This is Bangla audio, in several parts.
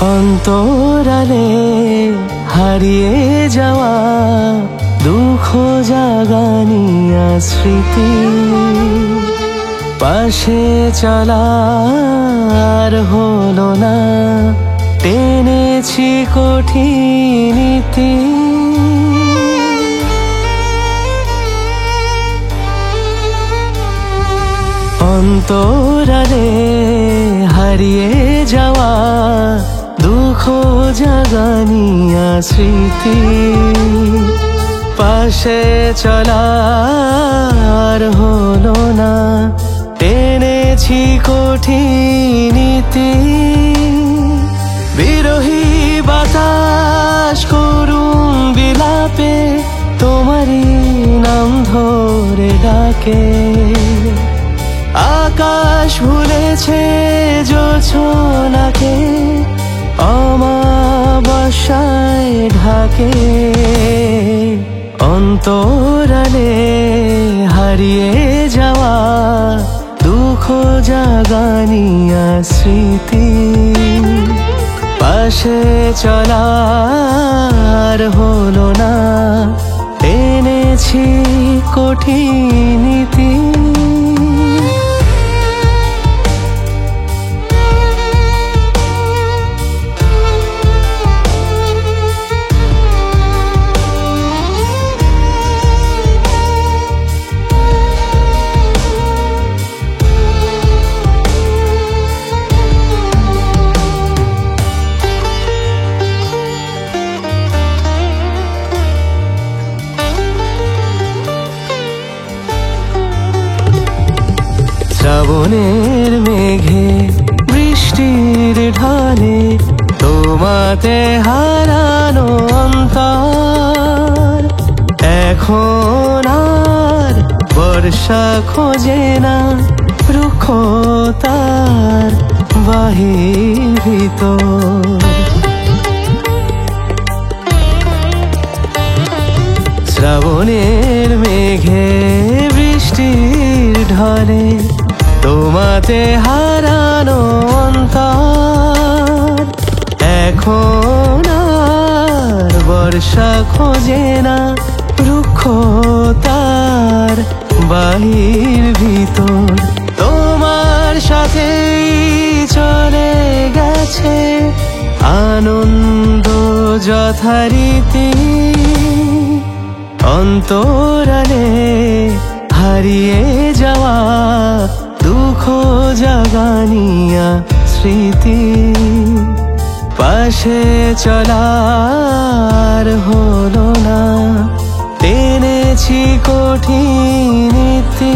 অন্তরালে হারিয়ে যাওয়া দুঃখ জাগানিয়া স্মৃতি, পাশে চলার হলো না, টেনেছি কঠিন ইতি। অন্তরালে হারিয়ে যাওয়া দুঃখ জাগানিয়া স্মৃতি, পাশে চলার হলো না, টেনেছি কঠিন ইতি। বিরহী বাতাস করুণ বিলাপে তোমারই নাম ধরে ডাকে, আকাশ ভুলেছে জোছনাকে অমাবস্যায় ঢাকে। অন্তরালে হারিয়ে যাওয়া দুঃখ জাগানিয়া স্মৃতি, পাশে চলার হলো না, টেনেছি কঠিন ইতি। শ্রাবণের মেঘে বৃষ্টির ঢালে তোমাতে হারানো অন্তর, এখন আর বর্ষা খোঁজে না রুক্ষ তার বাহির ভিতর। শ্রাবণের মেঘে বৃষ্টির ঢালে তোমাতে হারানো অন্তর, এখন আর বর্ষা খোঁজে না রুক্ষ তার বাহির ভিতর। তোমার সাথেই চলে গেছে আনন্দ যথারীতি, অন্তরালে হারিয়ে যাওয়া দুঃখ জাগানিয়া স্মৃতি, পাশে চলার হলো না, টেনেছি কঠিন ইতি।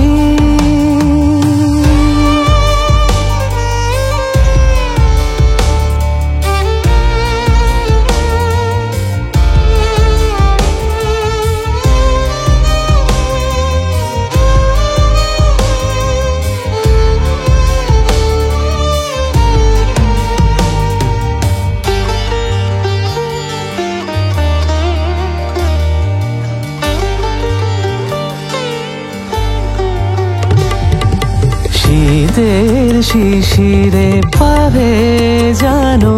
শীতের শিশিরে পাবে জানো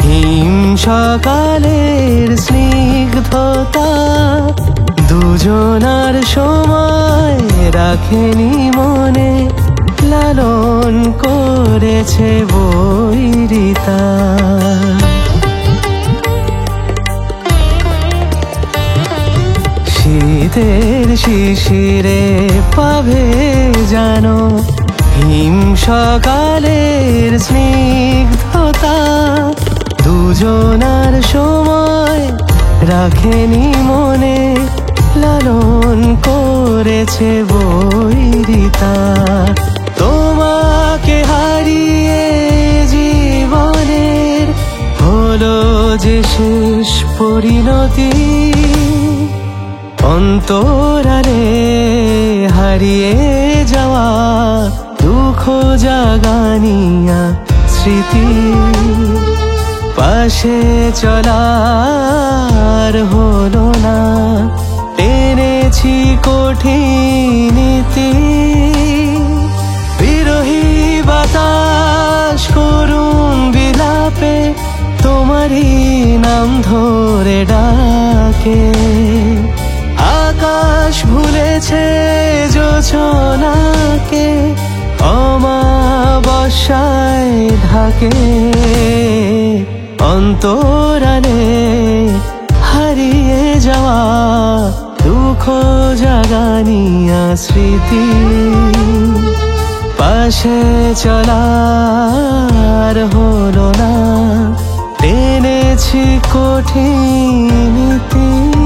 হিম সকালের স্নিগ্ধতা, দুজনার সময় রাখেনি মনে, লালন করেছে বৈরিতা। শীতের শিশিরে পাবে জানো হিম সকালের স্নিগ্ধতা, দুজনার সময় রাখেনি মনে, লালন করেছে বৈরিতা। তোমাকে হারিয়ে জীবনের হলো যে শেষ পরিণতি, অন্তরালে হারিয়ে যাওয়া দুঃখ জাগানিয়া স্মৃতি, পাশে চলার হলো না, টেনেছি কঠিন ইতি। বিরহী বাতাস করুণ বিলাপে রেখেছে যোছনাকে অমাবস্যায় ঢাকে, অন্তরালে হারিয়ে যাওয়া দুঃখ জাগানিয়া স্মৃতি। পাশে চলার হলো না, টেনেছি কঠিন নীতি।